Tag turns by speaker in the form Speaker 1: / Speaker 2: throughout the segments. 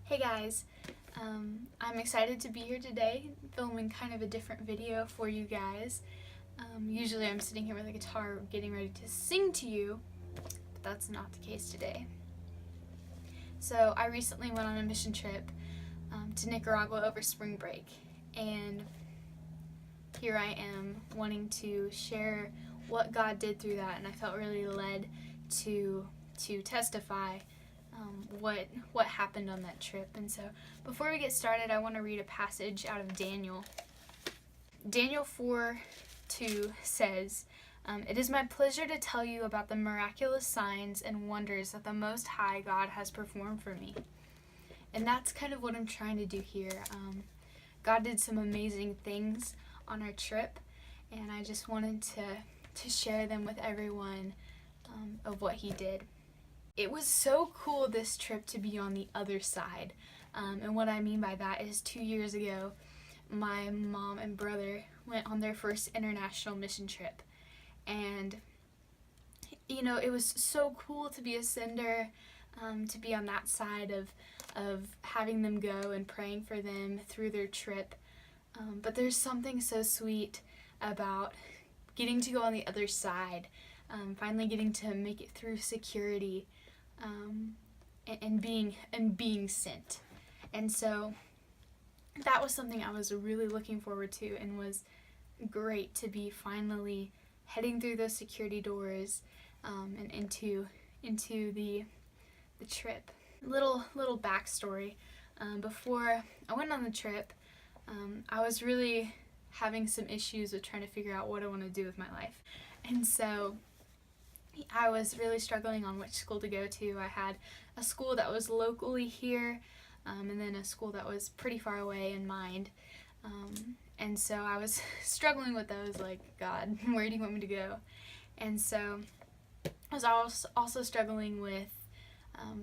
Speaker 1: Hey guys, I'm excited to be here today, filming kind of a different video for you guys. Usually I'm sitting here with a guitar getting ready to sing to you, but that's not the case today. So I recently went on a mission trip to Nicaragua over spring break, and here I am wanting to share what God did through that, and I felt really led to testify what happened on that trip. And so before we get started, I want to read a passage out of Daniel. Daniel 4:2 says, "It is my pleasure to tell you about the miraculous signs and wonders that the Most High God has performed for me." And that's kind of what I'm trying to do here. God did some amazing things on our trip, and I just wanted to share them with everyone of what he did. It was so cool this trip to be on the other side. And what I mean by that is 2 years ago, my mom and brother went on their first international mission trip. And, you know, it was so cool to be a sender, to be on that side of having them go and praying for them through their trip. But there's something so sweet about getting to go on the other side, finally getting to make it through security, and being sent. And so that was something I was really looking forward to, and was great to be finally heading through those security doors and into the trip. Little backstory. Before I went on the trip, I was really having some issues with trying to figure out what I want to do with my life. And so I was really struggling on which school to go to. I had a school that was locally here, and then a school that was pretty far away in mind. And so I was struggling with those, like, God, where do you want me to go? And so I was also struggling with,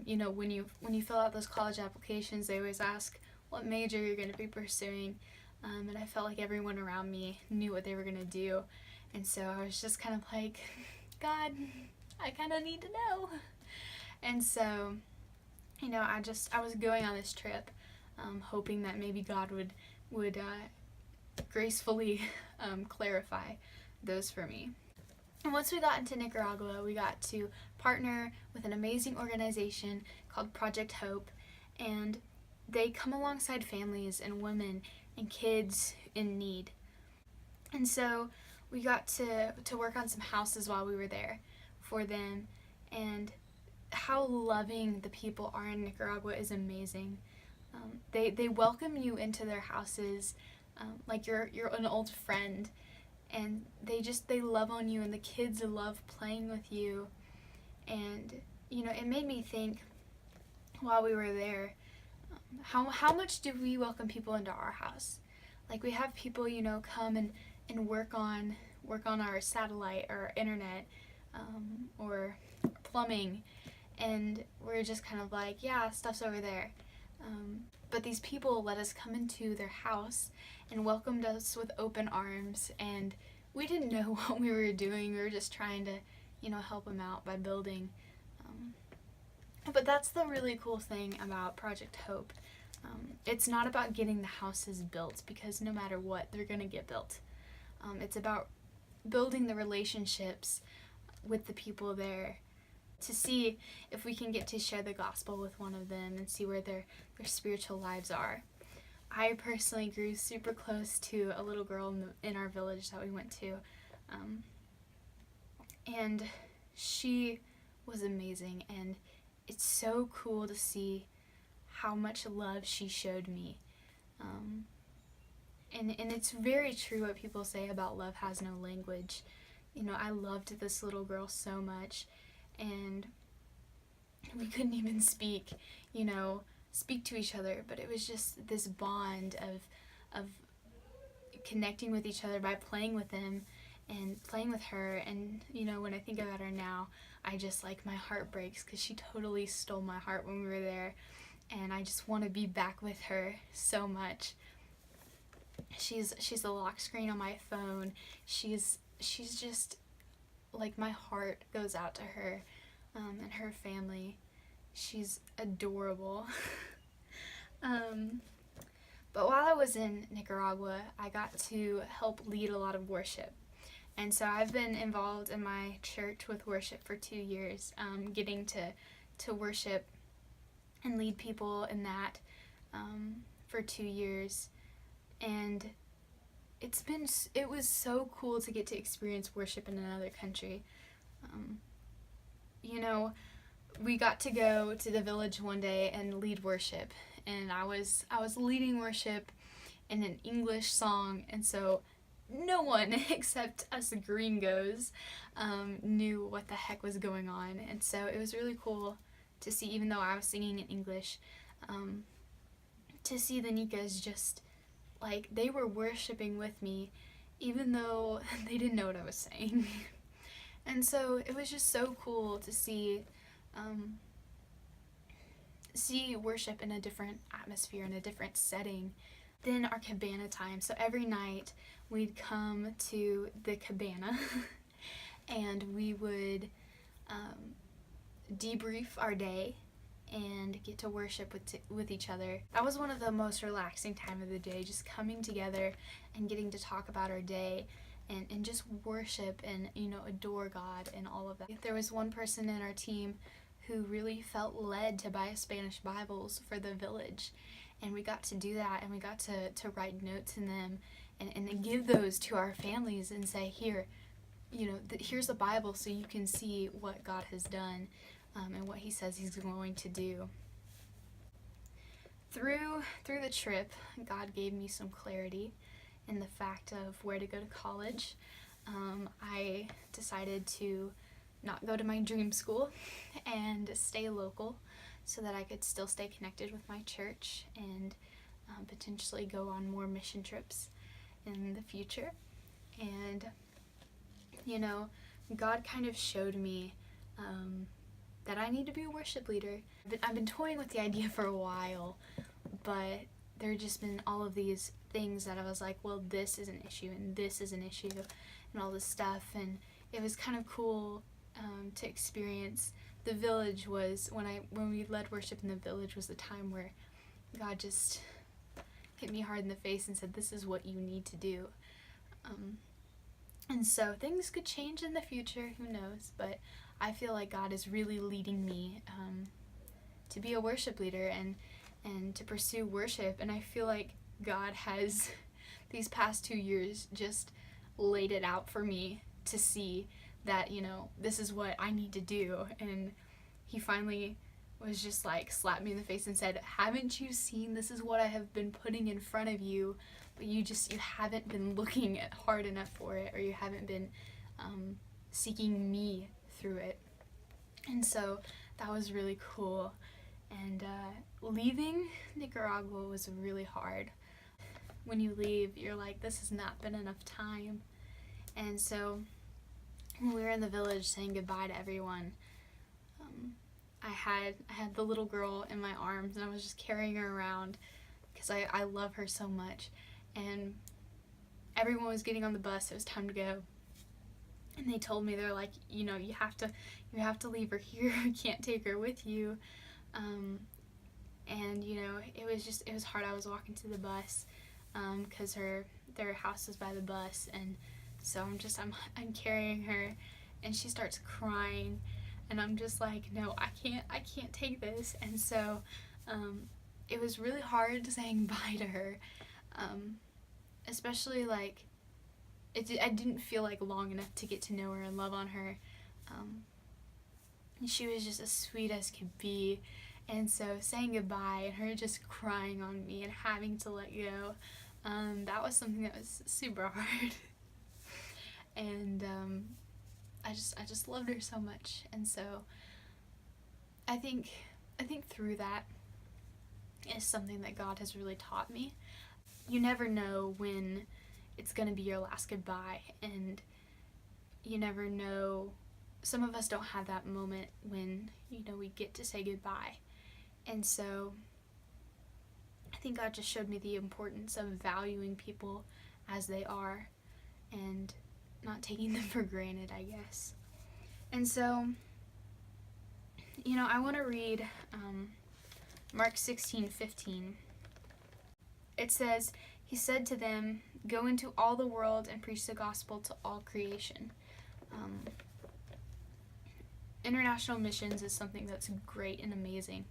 Speaker 1: you know, when you fill out those college applications, they always ask what major you're going to be pursuing. And I felt like everyone around me knew what they were going to do. And so I was just kind of like, God, I kind of need to know. And so, you know, I was going on this trip, hoping that maybe God would gracefully clarify those for me. And once we got into Nicaragua, we got to partner with an amazing organization called Project Hope, and they come alongside families and women and kids in need. And so we got to work on some houses while we were there for them, and how loving the people are in Nicaragua is amazing. They welcome you into their houses like you're an old friend, and they love on you, and the kids love playing with you. And you know, it made me think while we were there, how much do we welcome people into our house? Like, we have people, you know, come and work on our satellite or internet, or plumbing, and we're just kind of like, yeah, stuff's over there. But these people let us come into their house and welcomed us with open arms, and we didn't know what we were doing. We were just trying to, you know, help them out by building. But that's the really cool thing about Project Hope. It's not about getting the houses built, because no matter what, they're going to get built. It's about building the relationships with the people there, to see if we can get to share the gospel with one of them and see where their spiritual lives are. I personally grew super close to a little girl in our village that we went to, and she was amazing, and it's so cool to see how much love she showed me. And it's very true what people say about love has no language. You know, I loved this little girl so much, and we couldn't even speak to each other, but it was just this bond of connecting with each other by playing with them and playing with her. And you know, when I think about her now, I just, like, my heart breaks, because she totally stole my heart when we were there, and I just want to be back with her so much. She's a lock screen on my phone. She's just, like, my heart goes out to her, and her family. She's adorable. But while I was in Nicaragua, I got to help lead a lot of worship. And so I've been involved in my church with worship for 2 years, getting to worship and lead people in that for 2 years. And it was so cool to get to experience worship in another country. We got to go to the village one day and lead worship, and I was leading worship in an English song, and so no one except us gringos knew what the heck was going on. And so it was really cool to see, even though I was singing in English, to see the Nicas just, like, they were worshiping with me, even though they didn't know what I was saying. And so it was just so cool to see worship in a different atmosphere, in a different setting. Then our cabana time. So every night we'd come to the cabana and we would debrief our day and get to worship with each other. That was one of the most relaxing time of the day, just coming together and getting to talk about our day and just worship and, adore God and all of that. There was one person in our team who really felt led to buy Spanish Bibles for the village, and we got to do that, and we got to write notes in them and give those to our families and say, here, here's a Bible so you can see what God has done and what he says he's going to do. Through the trip, God gave me some clarity in the fact of where to go to college. I decided to not go to my dream school and stay local so that I could still stay connected with my church and potentially go on more mission trips in the future. And, God kind of showed me that I need to be a worship leader. I've been toying with the idea for a while, but there have just been all of these things that I was like, well, this is an issue and this is an issue and all this stuff. And it was kind of cool to experience. The village was, when we led worship in the village, was the time where God just hit me hard in the face and said, this is what you need to do. And so things could change in the future, who knows, but I feel like God is really leading me to be a worship leader and to pursue worship. And I feel like God has, these past 2 years, just laid it out for me to see that, this is what I need to do. And he finally was just like, slapped me in the face and said, haven't you seen, this is what I have been putting in front of you, but you haven't been looking hard enough for it, or you haven't been seeking me through it. And so that was really cool. And leaving Nicaragua was really hard. When you leave, you're like, this has not been enough time. And so when we were in the village saying goodbye to everyone, I had the little girl in my arms, and I was just carrying her around because I love her so much. And everyone was getting on the bus. It was time to go. And they told me, they're like, you have to leave her here. You can't take her with you. And it was hard. I was walking to the bus because their house is by the bus, and so I'm carrying her, and she starts crying, and I'm just like, no, I can't take this. And so it was really hard saying bye to her, especially like I didn't feel like long enough to get to know her and love on her. And she was just as sweet as could be. And so saying goodbye and her just crying on me and having to let go, that was something that was super hard. And I just loved her so much. And so I think through that is something that God has really taught me. You never know when it's going to be your last goodbye, and you never know. Some of us don't have that moment when, we get to say goodbye. And so I think God just showed me the importance of valuing people as they are and not taking them for granted, I guess. And so, I want to read Mark 16:15. it says, he said to them, "Go into all the world and preach the gospel to all creation." International missions is something that's great and amazing,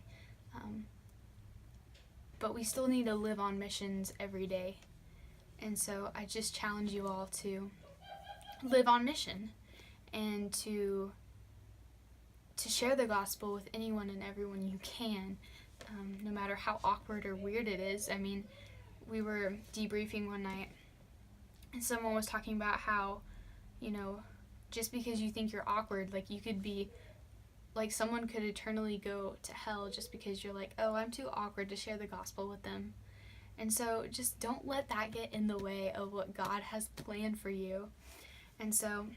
Speaker 1: but we still need to live on missions every day. And so I just challenge you all to live on mission and to share the gospel with anyone and everyone you can, no matter how awkward or weird it is. I mean, we were debriefing one night, and someone was talking about how, just because you think you're awkward, like you could be, like someone could eternally go to hell just because you're like, oh, I'm too awkward to share the gospel with them. And so just don't let that get in the way of what God has planned for you. And so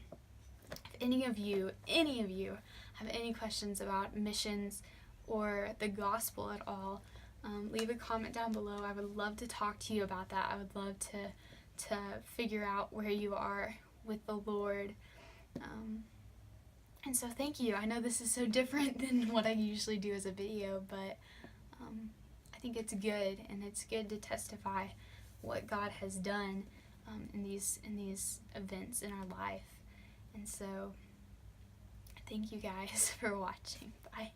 Speaker 1: if any of you have any questions about missions or the gospel at all, leave a comment down below. I would love to talk to you about that. I would love to figure out where you are with the Lord. And so thank you. I know this is so different than what I usually do as a video, but I think it's good, and it's good to testify what God has done in these events in our life. And so thank you guys for watching. Bye.